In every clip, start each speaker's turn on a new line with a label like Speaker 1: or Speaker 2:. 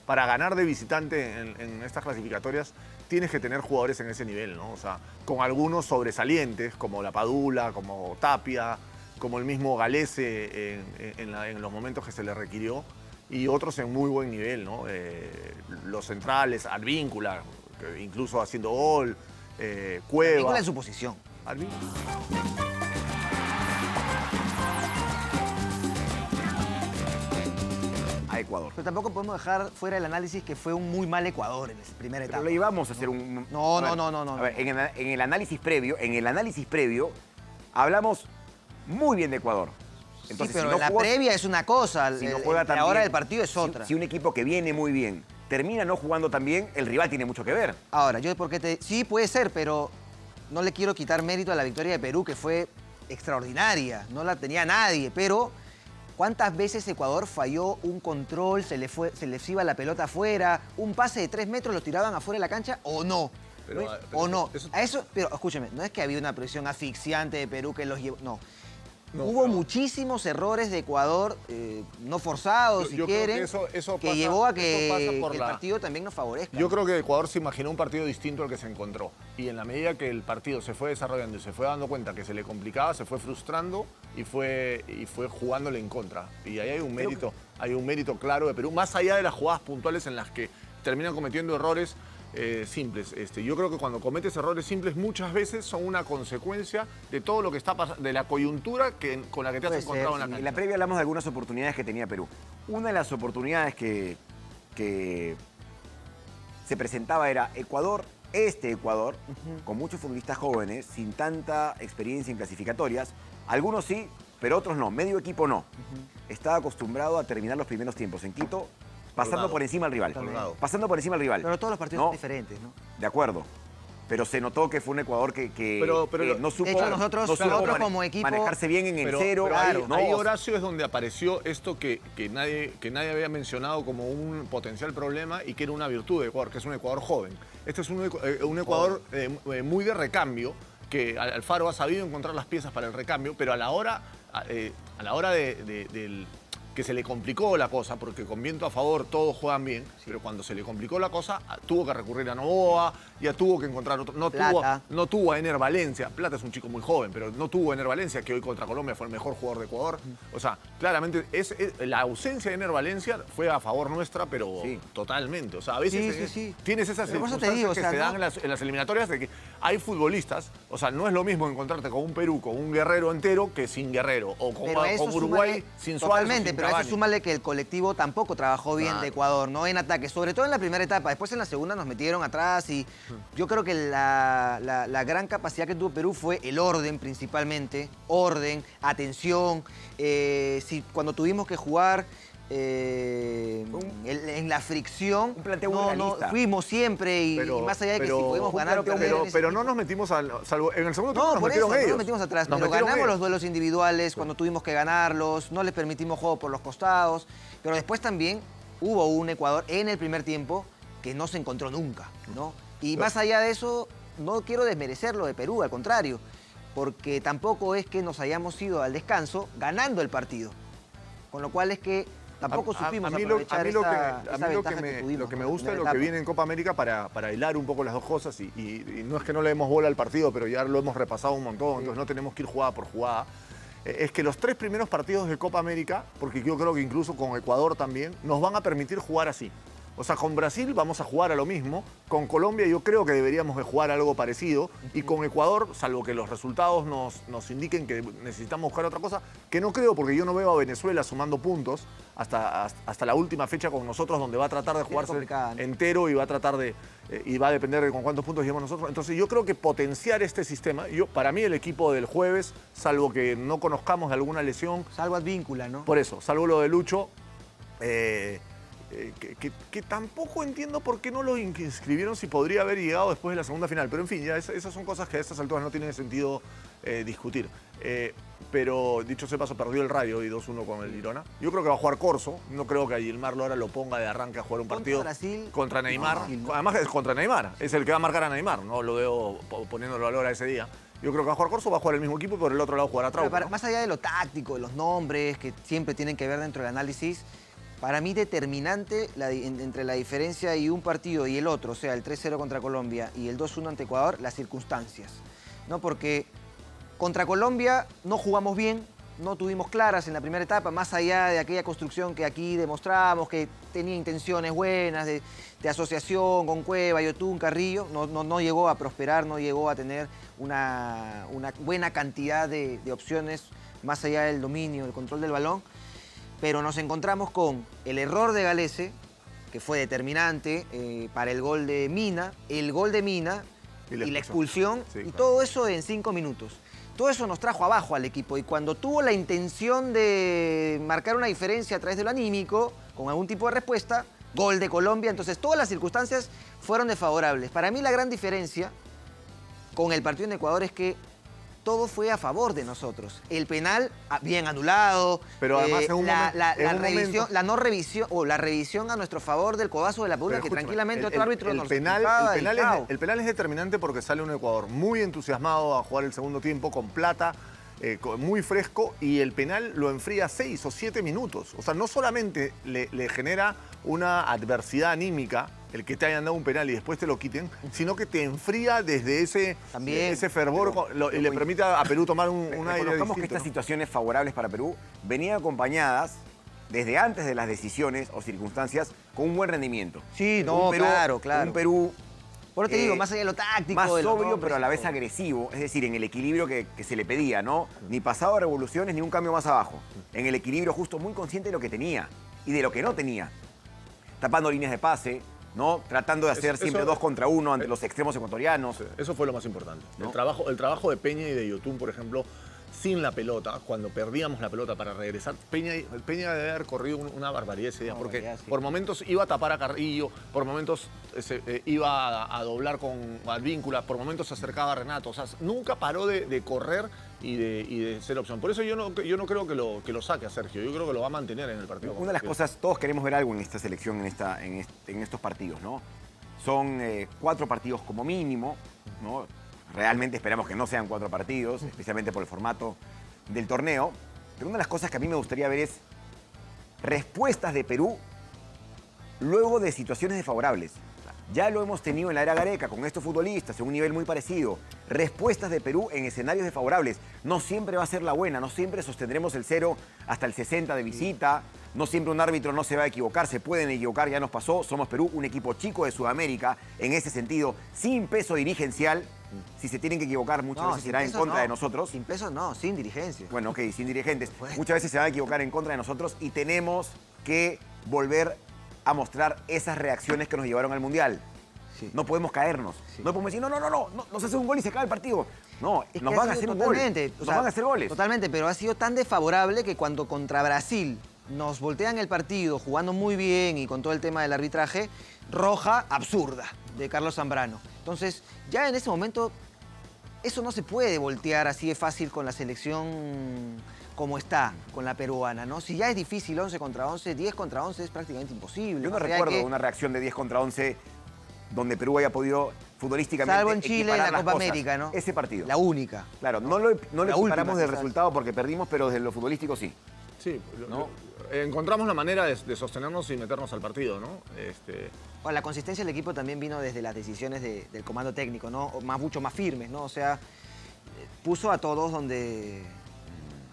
Speaker 1: para ganar de visitante en estas clasificatorias tienes que tener jugadores en ese nivel, ¿no? O sea, con algunos sobresalientes, como La Padula, como Tapia, como el mismo Galese en los momentos que se le requirió, y otros en muy buen nivel, ¿no? Los centrales, Advíncula, incluso haciendo gol, Cueva.
Speaker 2: Advíncula en su posición.
Speaker 1: Advíncula.
Speaker 3: A Ecuador.
Speaker 2: Pero tampoco podemos dejar fuera el análisis que fue un muy mal Ecuador en la primera etapa.
Speaker 3: Pero lo llevamos a hacer un...
Speaker 2: No.
Speaker 3: A ver, en el análisis previo, hablamos muy bien de Ecuador. Entonces,
Speaker 2: sí, pero
Speaker 3: si no
Speaker 2: la
Speaker 3: juega,
Speaker 2: previa es una cosa,
Speaker 3: si no juega tan
Speaker 2: la hora
Speaker 3: bien,
Speaker 2: del partido es otra.
Speaker 3: Si un equipo que viene muy bien termina no jugando tan bien, el rival tiene mucho que ver.
Speaker 2: Ahora, sí, puede ser, pero no le quiero quitar mérito a la victoria de Perú, que fue extraordinaria. No la tenía nadie, pero ¿cuántas veces Ecuador falló un control, se les iba la pelota afuera, un pase de 3 metros lo tiraban afuera de la cancha o no? Pero escúcheme, no es que había una presión asfixiante de Perú que los llevó, no. Hubo muchísimos errores de Ecuador, no forzados, si quieren, que llevó a que el partido también nos favorezca.
Speaker 1: Yo creo que Ecuador se imaginó un partido distinto al que se encontró. Y en la medida que el partido se fue desarrollando y se fue dando cuenta que se le complicaba, se fue frustrando y fue jugándole en contra. Y ahí hay un mérito claro de Perú, más allá de las jugadas puntuales en las que terminan cometiendo errores simples. Yo creo que cuando cometes errores simples muchas veces son una consecuencia de todo lo que está pasando, de la coyuntura con la que te has encontrado en la cancha.
Speaker 3: En la previa hablamos de algunas oportunidades que tenía Perú. Una de las oportunidades que se presentaba era Ecuador, con muchos futbolistas jóvenes, sin tanta experiencia en clasificatorias. Algunos sí, pero otros no. Medio equipo no. Estaba acostumbrado a terminar los primeros tiempos en Quito pasando por encima del rival. Pasando por encima del rival.
Speaker 2: Pero todos los partidos son diferentes, ¿no?
Speaker 3: De acuerdo. Pero se notó que fue un Ecuador que no supo,
Speaker 2: de hecho, nosotros como equipo
Speaker 3: manejarse bien en el cero.
Speaker 1: Pero ahí, Horacio, es donde apareció esto que nadie había mencionado como un potencial problema y que era una virtud de Ecuador, que es un Ecuador joven. Este es un Ecuador muy de recambio, que Alfaro ha sabido encontrar las piezas para el recambio, pero a la hora del que se le complicó la cosa, porque con viento a favor todos juegan bien, pero cuando se le complicó la cosa, tuvo que recurrir a Novoa, ya tuvo que encontrar otro. No tuvo a Ener Valencia. Plata es un chico muy joven, pero no tuvo a Ener Valencia, que hoy contra Colombia fue el mejor jugador de Ecuador. O sea, claramente la ausencia de Ener Valencia fue a favor nuestra, pero totalmente. O sea, a veces tienes esas circunstancias que se dan en las eliminatorias de que hay futbolistas, o sea, no es lo mismo encontrarte con un Perú, con un Guerrero entero, que sin Guerrero, o con Uruguay sin Suárez.
Speaker 2: Totalmente, pero a eso súmale que el colectivo tampoco trabajó bien de Ecuador, ¿no? En ataque, sobre todo en la primera etapa. Después en la segunda nos metieron atrás y yo creo que la gran capacidad que tuvo Perú fue el orden principalmente. Orden, atención. Cuando tuvimos que jugar en la fricción,
Speaker 3: un planteo muy realista.
Speaker 2: Fuimos siempre y más allá de que si podemos ganar o perder.
Speaker 1: Pero no nos metimos, salvo en el segundo tiempo nos metieron ellos.
Speaker 2: No nos metimos atrás, pero ganamos los duelos individuales cuando tuvimos que ganarlos, no les permitimos juego por los costados, pero después también hubo un Ecuador en el primer tiempo que no se encontró nunca, ¿no? Y más allá de eso, no quiero desmerecer lo de Perú, al contrario, porque tampoco es que nos hayamos ido al descanso ganando el partido, con lo cual es que tampoco supimos aprovechar esa ventaja que tuvimos.
Speaker 1: Lo que me gusta es lo que viene en Copa América para hilar un poco las dos cosas y no es que no le demos bola al partido, pero ya lo hemos repasado un montón, entonces no tenemos que ir jugada por jugada. Es que los 3 primeros partidos de Copa América, porque yo creo que incluso con Ecuador también, nos van a permitir jugar así. O sea, con Brasil vamos a jugar a lo mismo, con Colombia yo creo que deberíamos de jugar algo parecido y con Ecuador, salvo que los resultados nos indiquen que necesitamos buscar otra cosa, que no creo porque yo no veo a Venezuela sumando puntos hasta la última fecha con nosotros, donde va a tratar de jugarse entero y va a tratar y va a depender de con cuántos puntos llevamos nosotros. Entonces yo creo que potenciar este sistema, para mí el equipo del jueves, salvo que no conozcamos de alguna lesión.
Speaker 2: Salvo Advíncula, ¿no?
Speaker 1: Por eso, salvo lo de Lucho, que tampoco entiendo por qué no lo inscribieron si podría haber llegado después de la segunda final. Pero en fin, ya esas son cosas que a estas alturas no tienen sentido discutir. Pero dicho sea paso, perdió el Rayo y 2-1 con el Girona. Yo creo que va a jugar Corso. No creo que a Gilmar Lora lo ponga de arranque a jugar un partido contra Neymar. Además es contra Neymar. Es el que va a marcar a Neymar. No lo veo poniéndolo a Lora ese día. Yo creo que va a jugar Corso, va a jugar el mismo equipo y por el otro lado jugará Trauco.
Speaker 2: Más allá de lo táctico, de los nombres que siempre tienen que ver dentro del análisis, Para mí determinante entre la diferencia y un partido y el otro, o sea, el 3-0 contra Colombia y el 2-1 ante Ecuador, las circunstancias, ¿no? Porque contra Colombia no jugamos bien, no tuvimos claras en la primera etapa, más allá de aquella construcción que aquí demostramos, que tenía intenciones buenas de asociación con Cueva, Yotún, Carrillo, no llegó a prosperar, no llegó a tener una buena cantidad de opciones más allá del dominio, del control del balón. Pero nos encontramos con el error de Gallese, que fue determinante para el gol de Mina, el gol de Mina y la expulsión, sí, y claro, todo eso en 5 minutos. Todo eso nos trajo abajo al equipo, y cuando tuvo la intención de marcar una diferencia a través de lo anímico, con algún tipo de respuesta, gol de Colombia. Entonces todas las circunstancias fueron desfavorables. Para mí la gran diferencia con el partido en Ecuador es que todo fue a favor de nosotros. El penal bien anulado,
Speaker 1: pero además
Speaker 2: la revisión a nuestro favor del codazo de la Padula, que tranquilamente otro árbitro nos explicaba.
Speaker 1: El penal es determinante porque sale un Ecuador muy entusiasmado a jugar el segundo tiempo con Plata, muy fresco, y el penal lo enfría 6 o 7 minutos. O sea, no solamente le genera una adversidad anímica el que te hayan dado un penal y después te lo quiten, sino que te enfría desde ese fervor y le permite a Perú tomar un aire distinto.
Speaker 3: Que estas situaciones favorables para Perú venían acompañadas desde antes de las decisiones o circunstancias con un buen rendimiento.
Speaker 2: Sí, no, claro.
Speaker 3: Un Perú,
Speaker 2: por eso te digo, más allá de lo táctico,
Speaker 3: más sobrio, pero a la vez agresivo, es decir, en el equilibrio que se le pedía, ¿no? Ni pasado a revoluciones ni un cambio más abajo. En el equilibrio justo, muy consciente de lo que tenía y de lo que no tenía. Tapando líneas de pase, ¿no? Tratando de hacer siempre 2 contra 1 ante los extremos ecuatorianos.
Speaker 1: Eso fue lo más importante.
Speaker 3: ¿No?
Speaker 1: El trabajo de Peña y de Yotún, por ejemplo, sin la pelota, cuando perdíamos la pelota para regresar, Peña debe haber corrido una barbaridad ese día, porque por momentos iba a tapar a Carrillo, por momentos iba a doblar con Advíncula, por momentos se acercaba a Renato. O sea, nunca paró de correr y de ser opción. Por eso yo no creo que lo saque a Sergio. Yo creo que lo va a mantener en el partido.
Speaker 3: Una de las cosas, todos queremos ver algo en esta selección, en estos partidos, ¿no? Son 4 partidos como mínimo, ¿no? Realmente esperamos que no sean 4 partidos, especialmente por el formato del torneo. Pero una de las cosas que a mí me gustaría ver es respuestas de Perú luego de situaciones desfavorables. Ya lo hemos tenido en la era Gareca con estos futbolistas en un nivel muy parecido. Respuestas de Perú en escenarios desfavorables. No siempre va a ser la buena, no siempre sostendremos el 0 hasta el 60 de visita. No siempre un árbitro no se va a equivocar, se pueden equivocar, ya nos pasó. Somos Perú, un equipo chico de Sudamérica, en ese sentido, sin peso dirigencial. Si se tienen que equivocar, muchas veces será en contra de nosotros.
Speaker 2: Sin peso no, sin dirigencia.
Speaker 3: Bueno, ok, sin dirigentes. Muchas veces se van a equivocar en contra de nosotros y tenemos que volver a mostrar esas reacciones que nos llevaron al Mundial. Sí. No podemos caernos. Sí. No podemos decir, no, nos hace un gol y se acaba el partido. No, nos van a hacer un gol. Nos van a hacer goles.
Speaker 2: Totalmente, pero ha sido tan desfavorable que cuando contra Brasil nos voltean el partido jugando muy bien y con todo el tema del arbitraje, roja absurda de Carlos Zambrano. Entonces, ya en ese momento, eso no se puede voltear así de fácil con la selección como está, con la peruana, ¿no? Si ya es difícil 11 contra 11, 10 contra 11 es prácticamente imposible.
Speaker 3: Yo no recuerdo una reacción de 10 contra 11 donde Perú haya podido futbolísticamente
Speaker 2: salvo en Chile en la Copa América, ¿no?
Speaker 3: Ese partido.
Speaker 2: La única.
Speaker 3: Claro, no lo equiparamos del resultado porque perdimos, pero desde lo futbolístico sí.
Speaker 1: Sí, ¿no? Encontramos la manera de sostenernos y meternos al partido, ¿no?
Speaker 2: Bueno, la consistencia del equipo también vino desde las decisiones del comando técnico, ¿no? Mucho más firmes, ¿no? O sea, puso a todos donde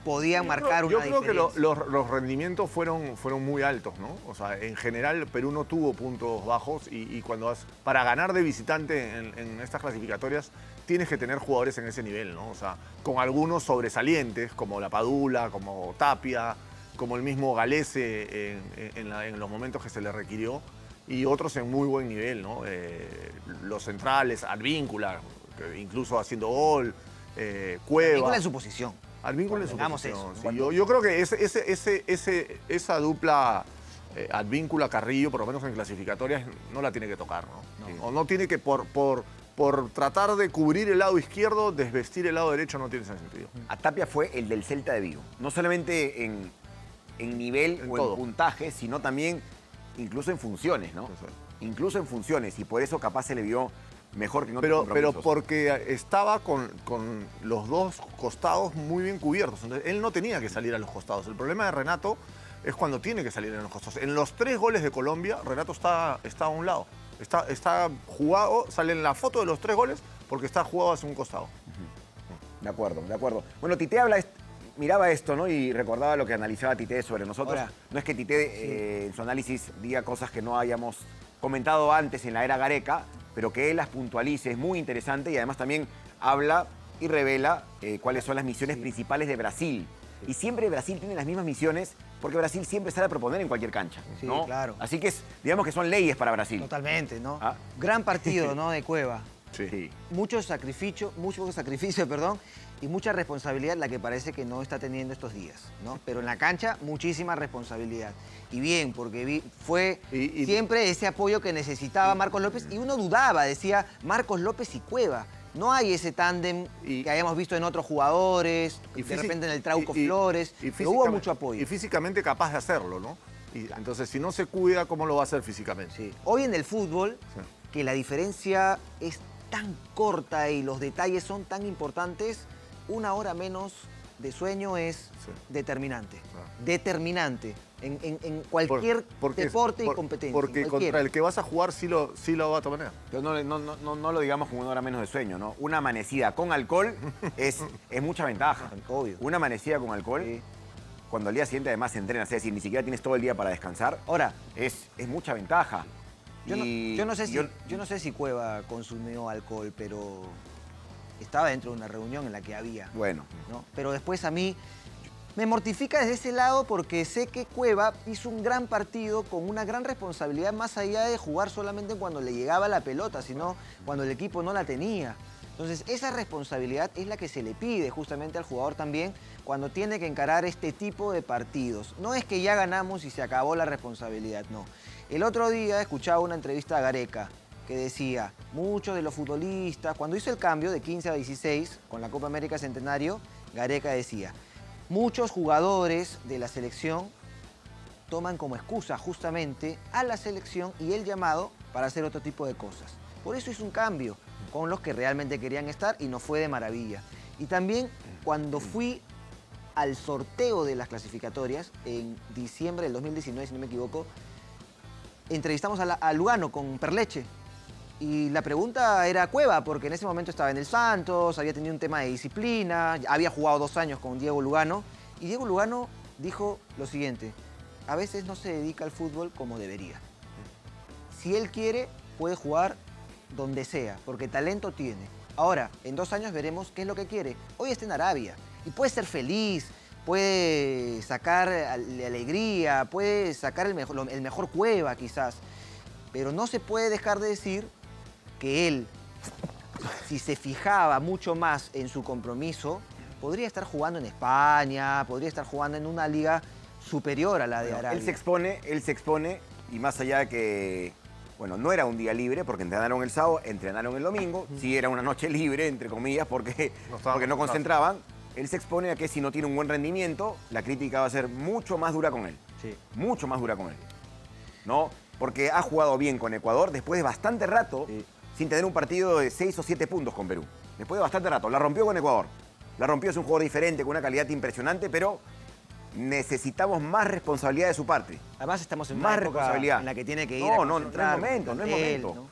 Speaker 2: podían marcar una diferencia.
Speaker 1: Yo creo que los rendimientos fueron muy altos, ¿no? O sea, en general Perú no tuvo puntos bajos y cuando para ganar de visitante en estas clasificatorias tienes que tener jugadores en ese nivel, ¿no? O sea, con algunos sobresalientes, como la Padula, como Tapia, como el mismo Gallese en los momentos que se le requirió, y otros en muy buen nivel, ¿no? Los centrales, Advíncula, incluso haciendo gol, Cueva.
Speaker 2: Advíncula en su posición.
Speaker 1: Advíncula en su posición. Sí, yo creo que esa dupla Advíncula-Carrillo, por lo menos en clasificatorias, no la tiene que tocar, ¿no? Sí. O no tiene que, por tratar de cubrir el lado izquierdo, desvestir el lado derecho, no tiene ese sentido.
Speaker 3: A Tapia fue el del Celta de Vigo. No solamente en nivel o en puntaje, sino también incluso en funciones, ¿no? Sí. Incluso en funciones, y por eso capaz se le vio mejor que en otros compromisos.
Speaker 1: Pero porque estaba con los dos costados muy bien cubiertos. Entonces, él no tenía que salir a los costados. El problema de Renato es cuando tiene que salir enojoso. En los 3 goles de Colombia, Renato está a un lado. Está jugado, sale en la foto de los 3 goles porque está jugado hacia un costado.
Speaker 3: De acuerdo, de acuerdo. Bueno, Tite miraba esto, ¿no? Y recordaba lo que analizaba Tite sobre nosotros.
Speaker 2: Ahora,
Speaker 3: no es que Tite en su análisis diga cosas que no hayamos comentado antes en la era Gareca, pero que él las puntualice, es muy interesante y además también habla y revela cuáles son las misiones principales de Brasil. Y siempre Brasil tiene las mismas misiones porque Brasil siempre sale a proponer en cualquier cancha, ¿no?
Speaker 2: Sí, claro.
Speaker 3: Así que digamos que son leyes para Brasil.
Speaker 2: Totalmente, ¿no?
Speaker 3: Ah.
Speaker 2: Gran partido, ¿no? De Cueva.
Speaker 1: Sí.
Speaker 2: Mucho sacrificio, perdón, y mucha responsabilidad la que parece que no está teniendo estos días, ¿no? Pero en la cancha, muchísima responsabilidad. Y bien, porque fue siempre ese apoyo que necesitaba Marcos López y uno dudaba, decía Marcos López y Cueva. No hay ese tándem que hayamos visto en otros jugadores, de repente en el Trauco Flores, pero hubo mucho apoyo.
Speaker 1: Y físicamente capaz de hacerlo, ¿no? Y entonces, si no se cuida, ¿cómo lo va a hacer físicamente?
Speaker 2: Sí. Hoy en el fútbol, que la diferencia es tan corta y los detalles son tan importantes, 1 hora menos de sueño es determinante. Determinante en cualquier deporte y competencia.
Speaker 1: Porque contra el que vas a jugar sí lo va a tomar.
Speaker 3: Pero no lo digamos como 1 hora menos de sueño, ¿no? Una amanecida con alcohol es mucha ventaja.
Speaker 2: Obvio.
Speaker 3: Una amanecida con alcohol, cuando al día siguiente además se entrenas, es decir, ni siquiera tienes todo el día para descansar,
Speaker 2: ahora
Speaker 3: es mucha ventaja.
Speaker 2: Yo no sé si Cueva consumió alcohol, pero estaba dentro de una reunión en la que había.
Speaker 3: Bueno.
Speaker 2: ¿No? Pero después a mí me mortifica desde ese lado porque sé que Cueva hizo un gran partido con una gran responsabilidad más allá de jugar solamente cuando le llegaba la pelota, sino cuando el equipo no la tenía. Entonces, esa responsabilidad es la que se le pide justamente al jugador también cuando tiene que encarar este tipo de partidos. No es que ya ganamos y se acabó la responsabilidad, no. El otro día escuchaba una entrevista a Gareca que decía, muchos de los futbolistas, cuando hizo el cambio de 15 a 16 con la Copa América Centenario, Gareca decía, muchos jugadores de la selección toman como excusa justamente a la selección y el llamado para hacer otro tipo de cosas. Por eso hizo un cambio con los que realmente querían estar y nos fue de maravilla. Y también cuando fui al sorteo de las clasificatorias en diciembre del 2019, si no me equivoco, entrevistamos a Lugano con Perleche. Y la pregunta era Cueva, porque en ese momento estaba en el Santos, había tenido un tema de disciplina, había jugado 2 años con Diego Lugano. Y Diego Lugano dijo lo siguiente, a veces no se dedica al fútbol como debería. Si él quiere, puede jugar donde sea, porque talento tiene. Ahora, en 2 años veremos qué es lo que quiere. Hoy está en Arabia y puede ser feliz, puede sacar alegría, puede sacar el mejor Cueva quizás. Pero no se puede dejar de decir que él, si se fijaba mucho más en su compromiso, podría estar jugando en España, podría estar jugando en una liga superior a la de Arabia.
Speaker 3: Él se expone y más allá de que, bueno, no era un día libre porque entrenaron el sábado, entrenaron el domingo, sí era una noche libre, entre comillas, porque no concentraban. Él se expone a que si no tiene un buen rendimiento, la crítica va a ser mucho más dura con él.
Speaker 2: Sí.
Speaker 3: Mucho más dura con él. ¿No? Porque ha jugado bien con Ecuador después de bastante rato sin tener un partido de 6 o 7 puntos con Perú. Después de bastante rato. La rompió con Ecuador. La rompió, es un jugador diferente, con una calidad impresionante, pero necesitamos más responsabilidad de su parte.
Speaker 2: Además estamos en
Speaker 3: más
Speaker 2: una época
Speaker 3: responsabilidad.
Speaker 2: en la que tiene que ir
Speaker 3: No es momento. No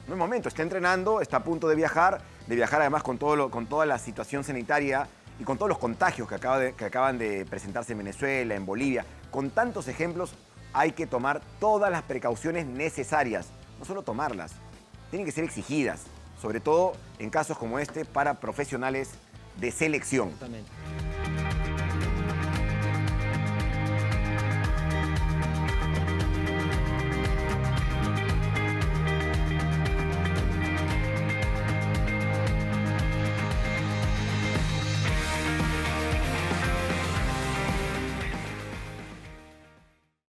Speaker 3: es momento. Está entrenando, está a punto de viajar además con toda la situación sanitaria y con todos los contagios que acaban de presentarse en Venezuela, en Bolivia. Con tantos ejemplos, hay que tomar todas las precauciones necesarias. No solo tomarlas, tienen que ser exigidas. Sobre todo en casos como este para profesionales de selección.
Speaker 2: Exactamente.